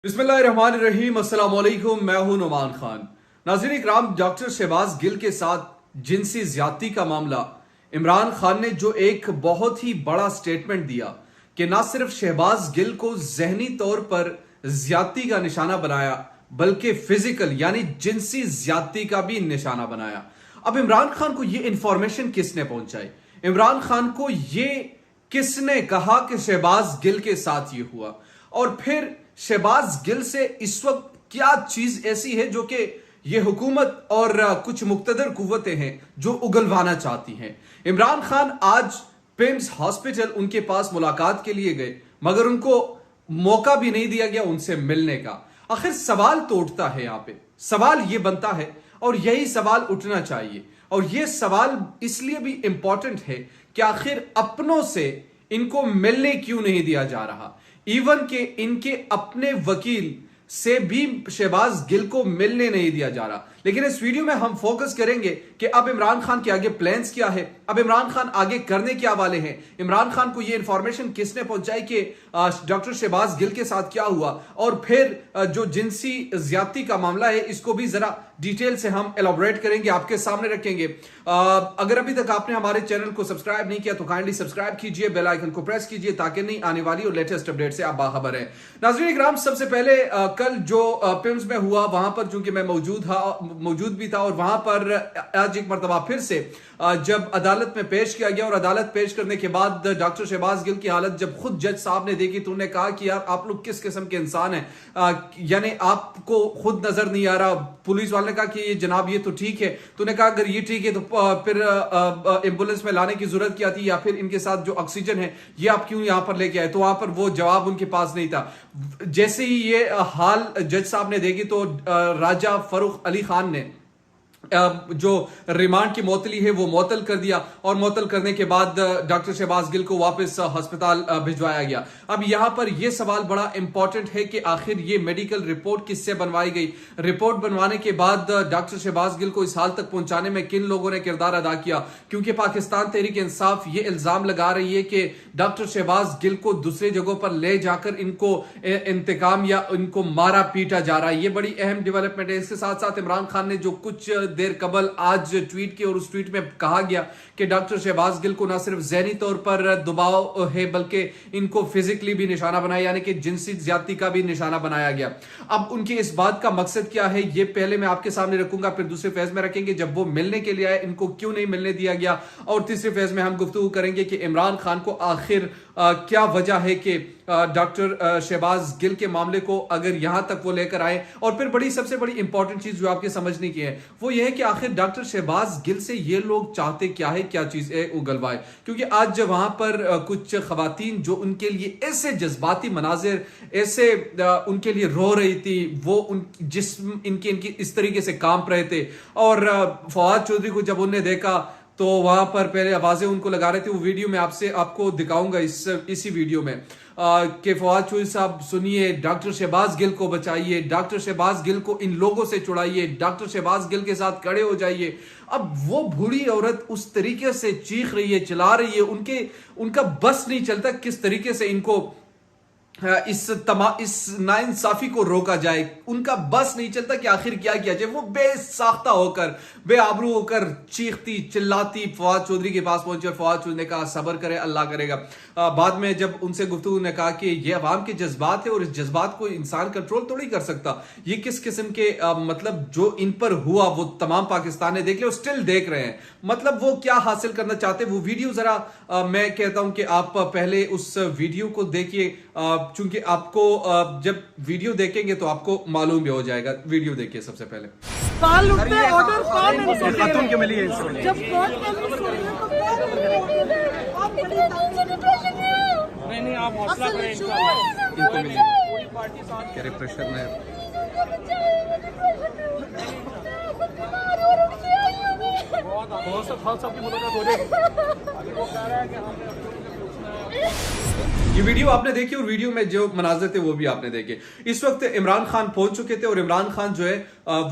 बिस्मिल्लाहिर्रहमानिर्रहीम, अस्सलाम वालेकुम। मैं हूं नुमान खान। नाज़रीन इकराम, डॉक्टर शहबाज गिल के साथ जिनसी ज्यादती का मामला, इमरान खान ने जो एक बहुत ही बड़ा स्टेटमेंट दिया कि ना सिर्फ शहबाज गिल को जहनी तौर पर ज्यादती का निशाना बनाया बल्कि फिजिकल यानी जिनसी ज्यादती का भी निशाना बनाया। अब इमरान खान को यह इंफॉर्मेशन किसने पहुंचाई? इमरान खान को यह किसने कहा कि शहबाज गिल के साथ यह हुआ? और फिर शहबाज गिल से इस वक्त क्या चीज ऐसी है जो कि ये हुकूमत और कुछ मुक्तदर कुव्वतें हैं जो उगलवाना चाहती हैं? इमरान खान आज पिम्स हॉस्पिटल उनके पास मुलाकात के लिए गए, मगर उनको मौका भी नहीं दिया गया उनसे मिलने का। आखिर सवाल तो उठता है, यहां पे सवाल यह बनता है और यही सवाल उठना चाहिए। और यह सवाल इसलिए भी इंपॉर्टेंट है कि आखिर अपनों से इनको मिलने क्यों नहीं दिया जा रहा? इवन के इनके अपने वकील से भी शहबाज गिल को मिलने नहीं दिया जा रहा। लेकिन इस वीडियो में हम फोकस करेंगे कि अब इमरान खान के आगे प्लान्स क्या है, अब इमरान खान आगे करने क्या वाले हैं, इमरान खान को यह इंफॉर्मेशन किसने पहुंचाई कि डॉक्टर शहबाज गिल के साथ क्या हुआ, और फिर जो जिनसी ज्यादती का मामला है इसको भी जरा डिटेल से हम एलॉबरेट करेंगे, आपके सामने रखेंगे। अगर अभी तक आपने हमारे चैनल को सब्सक्राइब नहीं किया तो काइंडली सब्सक्राइब कीजिए, बेल आइकन को प्रेस कीजिए ताकि नहीं आने वाली और लेटेस्ट अपडेट से आप बाखबर हैं। नाज़रीन इकराम, सबसे पहले कल जो पिम्स में हुआ वहां पर चूंकि मैं मौजूद भी था, और वहां पर आज एक मरतबा फिर से जब अदालत में पेश किया गया और अदालत पेश करने के बाद डॉक्टर शहबाज गिल की हालत जब खुद जज साहब ने देखी तो उन्होंने कहा कि यार आप लोग किस किस्म के इंसान हैं, यानी आपको खुद नजर नहीं आ रहा। पुलिस वाले ने कहा कि ये जनाब ये तो ठीक है, तो उन्होंने कहा अगर ये ठीक है तो फिर एम्बुलेंस में लाने की जरूरत क्या थी, या फिर इनके साथ जो ऑक्सीजन है ये आप क्यों यहां पर लेके आए? तो वहां पर वो जवाब उनके पास नहीं था। जैसे ही ये हाल जज साहब ने देखी तो राजा फरूख अली खान ने जो रिमांड की मोतली है वो मोतल कर दिया, और मोतल करने के बाद डॉक्टर शहबाज गिल को वापस अस्पताल भिजवाया गया। अब यहां पर यह सवाल बड़ा इंपॉर्टेंट है कि आखिर ये मेडिकल रिपोर्ट किससे बनवाई गई? रिपोर्ट बनवाने के बाद डॉक्टर शहबाज गिल को इस हाल तक पहुंचाने में किन लोगों ने किरदार अदा किया? क्योंकि पाकिस्तान तहरीक इंसाफ ये इल्जाम लगा रही है कि डॉक्टर शहबाज गिल को दूसरी जगहों पर ले जाकर इनको इंतकाम या इनको मारा पीटा जा रहा है। ये बड़ी अहम डेवलपमेंट है। इसके साथ साथ इमरान खान ने जो कुछ देर कबल आज ट्वीट की और उस ट्वीट में कहा गया कि डॉक्टर शहबाज गिल को ना सिर्फ ज़हनी तौर पर दबाव है बल्कि इनको फिजिकली भी निशाना बनाया, यानी कि जिनसी ज्यादती का भी निशाना बनाया गया। अब उनके इस बात का मकसद क्या है ये पहले मैं आपके सामने रखूंगा, फिर दूसरे फेज में रखेंगे जब वो मिलने के लिए आए इनको क्यों नहीं मिलने दिया गया, और तीसरे फेज में हम गुफ्तगू करेंगे कि इमरान खान को आखिर क्या वजह है कि डॉक्टर शहबाज गिल के मामले को अगर यहां तक वो लेकर आए। और फिर सबसे बड़ी इंपॉर्टेंट चीज जो आपके समझने की है वो ये है कि आखिर डॉक्टर शहबाज गिल से ये लोग चाहते क्या है, क्या चीज है उगलवाए? क्योंकि आज जब वहां पर कुछ खवातीन जो उनके लिए ऐसे जज्बाती मनाजिर ऐसे उनके लिए रो रही थी, वो जिस्म इनकी इस तरीके से कांप रहे थे, और फवाद चौधरी को जब उन्होंने देखा तो वहां पर पहले आवाजें उनको लगा रहे थे। वो वीडियो में आपको दिखाऊंगा इसी वीडियो में कि फवाद चौधरी साहब सुनिए, डॉक्टर शहबाज गिल को बचाइए, डॉक्टर शहबाज गिल को इन लोगों से छुड़ाइए, डॉक्टर शहबाज गिल के साथ खड़े हो जाइए। अब वो बूढ़ी औरत उस तरीके से चीख रही है, चिल्ला रही है, उनका बस नहीं चलता किस तरीके से इनको इस नाइंसाफी को रोका जाए। उनका बस नहीं चलता कि आखिर क्या किया जाए। वो बेसाख्ता होकर बेआबरू होकर चीखती चिल्लाती फवाद चौधरी के पास पहुंचे, और फवाद चौधरी ने कहा सब्र करे अल्लाह करेगा। बाद में जब उनसे गुफ्तगू ने कहा कि ये अवाम के जज्बात है और इस जज्बात को इंसान कंट्रोल थोड़ी कर सकता, ये किस किस्म के मतलब जो इन पर हुआ वो तमाम पाकिस्तान ने देख लिया और स्टिल देख रहे हैं, मतलब वो क्या हासिल करना चाहते हैं। वो वीडियो जरा मैं कहता हूं कि आप पहले उस वीडियो को देखिए, चूंकि आपको जब वीडियो देखेंगे तो आपको मालूम भी हो जाएगा। वीडियो देखिए सबसे पहले। कॉल उठते ऑर्डर कॉल खातून के मिली है जब कोर्ट में भी सुन रहे तो आप कितने टाइम से डिप्रेशन में हो? नहीं आप हौसला करें इनको मिली पूरी पार्टी साथ करे प्रेशर में बहुत सा खान साहब की मुलाकात हो रही है। वो कह रहा है कि हमने पूछना है। ये वीडियो आपने देखी और वीडियो में जो मनाजर थे वो भी आपने देखे। इस वक्त इमरान खान पहुंच चुके थे और इमरान खान जो है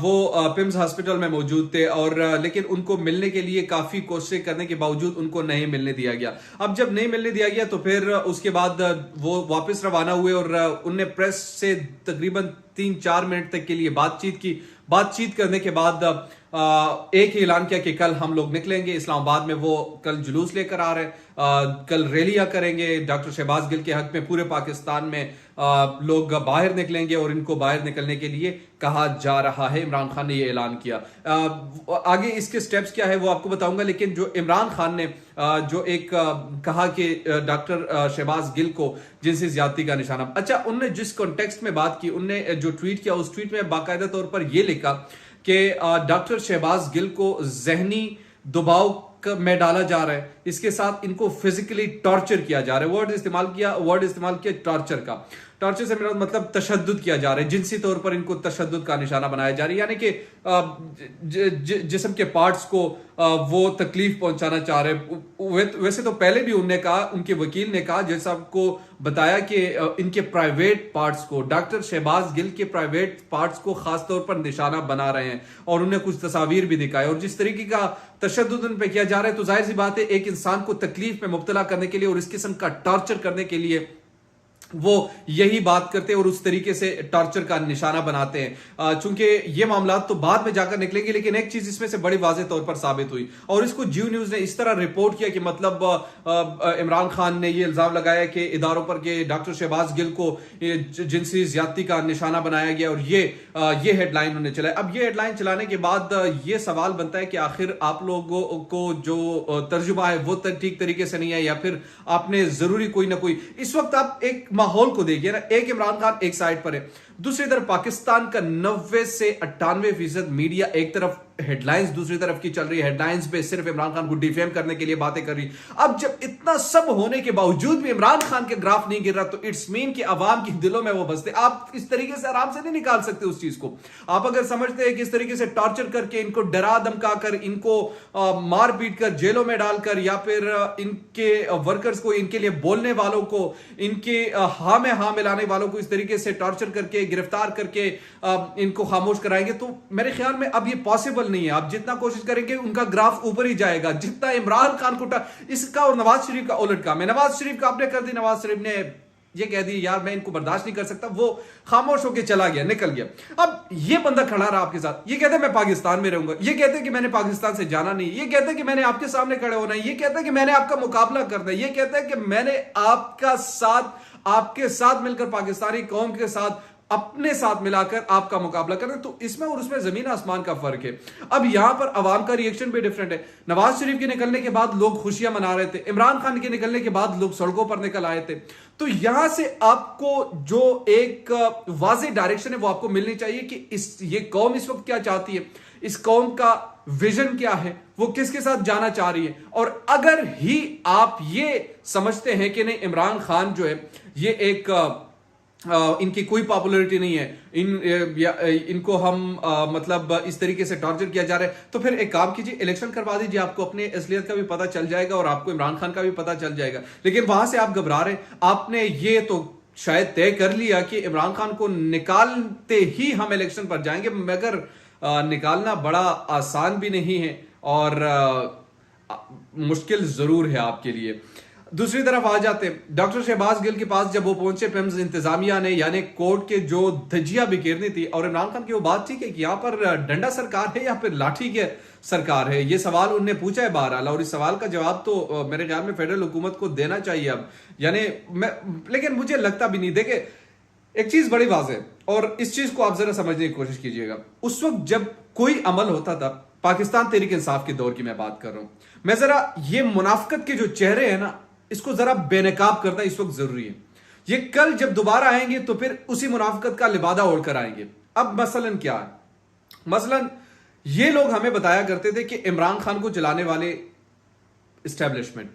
वो पिम्स हॉस्पिटल में मौजूद थे और लेकिन उनको मिलने के लिए काफी कोशिश करने के बावजूद उनको नहीं मिलने दिया गया। अब जब नहीं मिलने दिया गया तो फिर उसके बाद वो वापस रवाना हुए और उनने प्रेस से तकरीबन 3-4 मिनट तक के लिए बातचीत की। बातचीत करने के बाद एक ही ऐलान किया कि कल हम लोग निकलेंगे इस्लामाबाद में। वो कल जुलूस लेकर आ रहे हैं, कल रैलियां करेंगे डॉक्टर शहबाज गिल के हक में। पूरे पाकिस्तान में लोग बाहर निकलेंगे और इनको बाहर निकलने के लिए कहा जा रहा है। इमरान खान ने ये ऐलान किया। आगे इसके स्टेप्स क्या है वो आपको बताऊंगा, लेकिन जो इमरान खान ने जो एक कहा कि डॉक्टर शहबाज गिल को जिनसी ज्यादती का निशाना, अच्छा उनने जिस कॉन्टेक्स्ट में बात की, उनने जो ट्वीट किया उस ट्वीट में बाकायदा तौर पर यह लिखा कि डॉक्टर शहबाज गिल को जहनी दबाव में डाला जा रहा है, इसके साथ इनको फिजिकली टॉर्चर किया जा रहा है। वर्ड इस्तेमाल किया टॉर्चर का। टॉर्चर से मेरा मतलब तशद्दुद किया जा रहा है, जिनसी तौर पर इनको तशद्दुद का निशाना बनाया जा रहा है, यानी कि जिस्म के पार्ट्स को वो तकलीफ पहुंचाना चाह रहे हैं। वैसे तो पहले भी उन्होंने कहा, उनके वकील ने कहा, जैसा आपको बताया कि इनके प्राइवेट पार्ट्स को, डॉक्टर शहबाज गिल के प्राइवेट पार्ट्स को खास तौर पर निशाना बना रहे हैं और उन्हें कुछ तस्वीर भी दिखाए। और जिस तरीके का तशद्दुद उन पे किया जा रहा है तो जाहिर सी बात है एक इंसान को तकलीफ में मुब्तला करने के लिए और इस किस्म का टॉर्चर करने के लिए वो यही बात करते हैं और उस तरीके से टॉर्चर का निशाना बनाते हैं। चूंकि ये मामला तो बाद में जाकर निकलेंगे, लेकिन एक चीज इसमें से बड़ी वाज़ेह तौर पर साबित हुई और इसको जियो न्यूज ने इस तरह रिपोर्ट किया कि मतलब इमरान खान ने ये इल्जाम लगाया कि इदारों पर के डॉक्टर शहबाज गिल को जिनसी ज्यादती का निशाना बनाया गया और ये हेडलाइन उन्होंने चलाया। अब ये हेडलाइन चलाने के बाद ये सवाल बनता है कि आखिर आप लोगों को जो तर्जुमा है वो ठीक तरीके से नहीं है या फिर आपने जरूरी कोई ना कोई, इस वक्त आप एक माहौल को देखिए ना, एक इमरान खान एक साइड पर है, दूसरी तरफ पाकिस्तान का 90 से 98% मीडिया एक तरफ हेडलाइंस दूसरी तरफ की चल रही है, हेडलाइंस पे सिर्फ इमरान खान को डिफेम करने के लिए बातें कर रही। अब जब इतना सब होने के बावजूद भी इमरान खान के ग्राफ नहीं गिर रहा तो इट्स मीन कि अवाम के दिलों में वो बसते। आप इस तरीके से आराम से नहीं निकाल सकते उस चीज को। आप अगर समझते हैं कि इस तरीके से टॉर्चर करके, इनको डरा धमका कर, इनको मार पीट कर, जेलों में डालकर या फिर इनके वर्कर्स को, इनके लिए बोलने वालों को, इनके हाँ में हाँ मिलाने वालों को इस तरीके से टॉर्चर करके, गिरफ्तार करके इनको खामोश कराएंगे तो मेरे ख्याल में अब ये पॉसिबल नहीं है। आप जितना कोशिश करेंगे उनका ग्राफ ऊपर ही जाएगा। जितना इमरान खान को इसका और नवाज शरीफ का उलट काम है। नवाज शरीफ का आपने कर दी, नवाज शरीफ ने ये कह दी यार मैं इनको बर्दाश्त नहीं कर सकता, वो खामोश होकर चला गया, निकल गया। अब ये बंदा खड़ा रहा आपके साथ, ये कहते हैं मैं पाकिस्तान में रहूंगा, ये कहते हैं कि मैंने पाकिस्तान से जाना नहीं, ये कहते हैं कि मैंने आपके सामने खड़े होना है, ये कहते हैं कि मैंने आपका मुकाबला करना है, ये कहते हैं कि मैंने आपके साथ मिलकर पाकिस्तानी कौम के साथ अपने साथ मिलाकर आपका मुकाबला करना। तो इसमें और उसमें जमीन आसमान का फर्क है। अब यहां पर अवाम का रिएक्शन भी डिफरेंट है। नवाज शरीफ के निकलने के बाद लोग खुशियां मना रहे थे, इमरान खान के निकलने के बाद लोग सड़कों पर निकल आए थे। तो यहां से आपको जो एक वाज़ेह डायरेक्शन है वो आपको मिलनी चाहिए कि ये कौम इस वक्त क्या चाहती है, इस कौम का विजन क्या है, वो किसके साथ जाना चाह रही है। और अगर ही आप ये समझते हैं कि नहीं इमरान खान जो है ये एक इनकी कोई पॉपुलैरिटी नहीं है, इनको हम मतलब इस तरीके से टॉर्चर किया जा रहा है, तो फिर एक काम कीजिए, इलेक्शन करवा दीजिए, आपको अपनी असलियत का भी पता चल जाएगा और आपको इमरान खान का भी पता चल जाएगा। लेकिन वहां से आप घबरा रहे, आपने ये तो शायद तय कर लिया कि इमरान खान को निकालते ही हम इलेक्शन पर जाएंगे, मगर निकालना बड़ा आसान भी नहीं है और मुश्किल जरूर है आपके लिए। दूसरी तरफ आ जाते डॉक्टर शहबाज गिल के पास जब वो पहुंचे, पिम्स इंतजामिया ने यानी कोर्ट के जो धज्जियां बिखेरनी थी, और इमरान खान की वो बात थी कि यहाँ पर डंडा सरकार है या फिर लाठी के सरकार है, ये सवाल उन्होंने पूछा है बहरहाल, और इस सवाल का जवाब तो मेरे ख्याल में फेडरल हुकूमत को देना चाहिए अब, यानी लेकिन मुझे लगता भी नहीं। देखे एक चीज बड़ी वाज़ेह, और इस चीज को आप जरा समझने की कोशिश कीजिएगा। उस वक्त जब कोई अमल होता था, पाकिस्तान तहरीक इंसाफ के दौर की मैं बात कर रहा हूं, मैं जरा ये मुनाफिकत के जो चेहरे हैं ना, इसको जरा बेनकाब करना इस वक्त जरूरी है। ये कल जब दोबारा आएंगे तो फिर उसी मुनाफिकत का लिबादा ओढ़कर आएंगे। अब मसलन क्या है, मसलन ये लोग हमें बताया करते थे कि इमरान खान को चलाने वाले इस्टेब्लिशमेंट,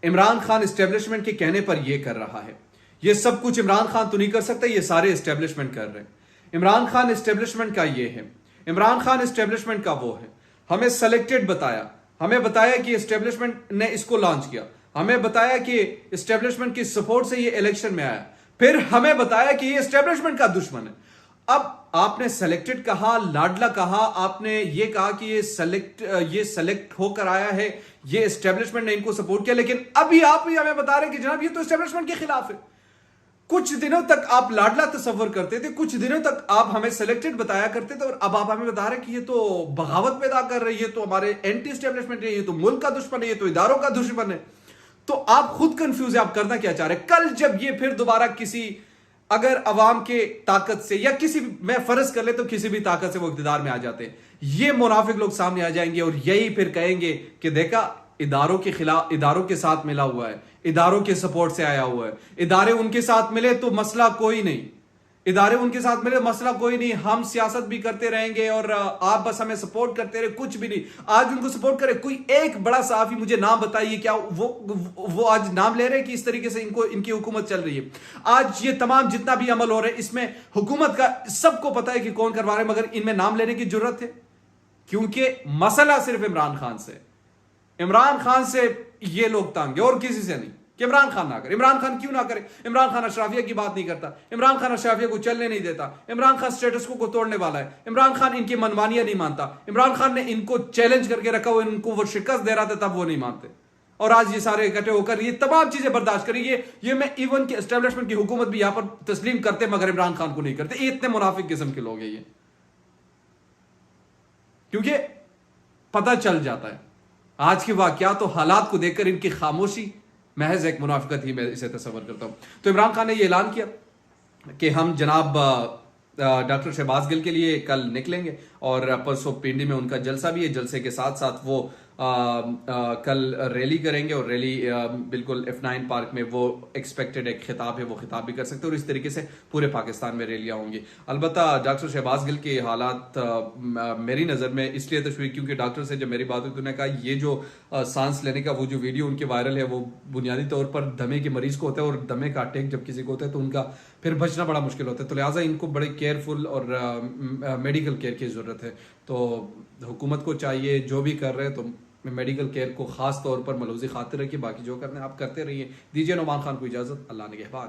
इमरान खान इस्टेब्लिशमेंट के कहने पर यह कर रहा है, ये सब कुछ इमरान खान तो नहीं कर सकता, ये सारे इस्टेब्लिशमेंट कर रहे हैं। इमरान खान इस्टेब्लिशमेंट का ये है, इमरान खान इस्टेब्लिशमेंट का वो है। हमें सेलेक्टेड बताया, हमें बताया कि इस्टेब्लिशमेंट ने इसको लॉन्च किया, हमें बताया कि एस्टेब्लिशमेंट की सपोर्ट से ये इलेक्शन में आया, फिर हमें बताया कि ये एस्टेब्लिशमेंट का दुश्मन है। अब आपने सेलेक्टेड कहा, लाडला कहा, आपने ये कहा कि ये सेलेक्ट होकर आया है, ये एस्टेब्लिशमेंट ने इनको सपोर्ट किया, लेकिन अभी आप ही हमें बता रहे हैं कि जनाब ये तो एस्टेब्लिशमेंट के खिलाफ है। कुछ दिनों तक आप लाडला तस्वर करते थे, कुछ दिनों तक आप हमें सेलेक्टेड बताया करते थे, और अब आप हमें बता रहे हैं कि ये तो बगावत पैदा कर रही है, तो हमारे एंटी एस्टेब्लिशमेंट है, ये तो मुल्क का दुश्मन है, ये तो इदारों का दुश्मन है। तो आप खुद कंफ्यूज है, आप करना क्या चाह रहे हैं? कल जब ये फिर दोबारा किसी, अगर अवाम के ताकत से या किसी, मैं फर्ज कर ले तो किसी भी ताकत से वो इक़्तिदार में आ जाते हैं, ये मुनाफिक लोग सामने आ जाएंगे और यही फिर कहेंगे कि देखा इदारों के खिलाफ, इदारों के साथ मिला हुआ है, इदारों के सपोर्ट से आया हुआ है, इदारे उनके साथ मिले तो मसला कोई नहीं, इदारे उनके साथ मिले मसला कोई नहीं, हम सियासत भी करते रहेंगे और आप बस हमें सपोर्ट करते रहे, कुछ भी नहीं। आज उनको सपोर्ट करे कोई एक बड़ा सहाफी, मुझे नाम बताइए, क्या वो आज नाम ले रहे हैं कि इस तरीके से इनकी हुकूमत चल रही है? आज ये तमाम जितना भी अमल हो रहे हैं इसमें हुकूमत का सबको पता है कि कौन करवा रहे हैं, मगर इनमें नाम लेने की जरूरत है क्योंकि मसला सिर्फ इमरान खान से, इमरान खान से ये लोग तंग है और किसी से नहीं कि इमरान खान ना करे। इमरान खान क्यों ना करे? इमरान खान अशराफिया की बात नहीं करता, इमरान खान अशराफिया को चलने नहीं देता, इमरान खान स्टेटस को तोड़ने वाला है, इमरान खान इनकी मनमानियां नहीं मानता, इमरान खान ने इनको चैलेंज करके रखा हुआ, इनको वो शिकस्त दे रहा था तब वो नहीं मानते, और आज ये सारे इकट्ठे होकर ये तमाम चीजें बर्दाश्त करी। ये मैं इवन की एस्टेब्लिशमेंट की हुकूमत भी यहां पर तस्लीम करते मगर इमरान खान को नहीं करते। ये इतने मुनाफिक किस्म के लोग हैं ये, क्योंकि पता चल जाता है आज के वाकयात तो हालात को देखकर इनकी खामोशी महज एक मुनाफिकत ही मैं इसे तस्वर करता हूं। तो इमरान खान ने यह ऐलान किया कि हम जनाब डॉक्टर शहबाज गिल के लिए कल निकलेंगे और परसों पिंडी में उनका जलसा भी है, जलसे के साथ साथ वो कल रैली करेंगे और रैली बिल्कुल F9 पार्क में वो एक्सपेक्टेड एक खिताब है, वो खिताब भी कर सकते हैं और इस तरीके से पूरे पाकिस्तान में रैलियां होंगी। अलबत्ता डॉक्टर शहबाज गिल के हालात मेरी नज़र में इसलिए तशवीर, क्योंकि डॉक्टर से जब मेरी बात हुई तो उन्होंने कहा ये जो सांस लेने का वो जो वीडियो उनके वायरल है वो बुनियादी तौर पर दमे के मरीज को होता है, और दमे का अटैक जब किसी को होता है तो उनका फिर बचना बड़ा मुश्किल होता है, तो लिहाजा इनको बड़े केयरफुल और मेडिकल केयर की ज़रूरत है। तो हुकूमत को चाहिए जो भी कर रहे हैं तो मेडिकल केयर को खास तौर पर मलूज़ी खातिर रखिए, बाकी जो करना है आप करते रहिए। दीजिए नुमान खान को इजाज़त, अल्लाह ने कहबान।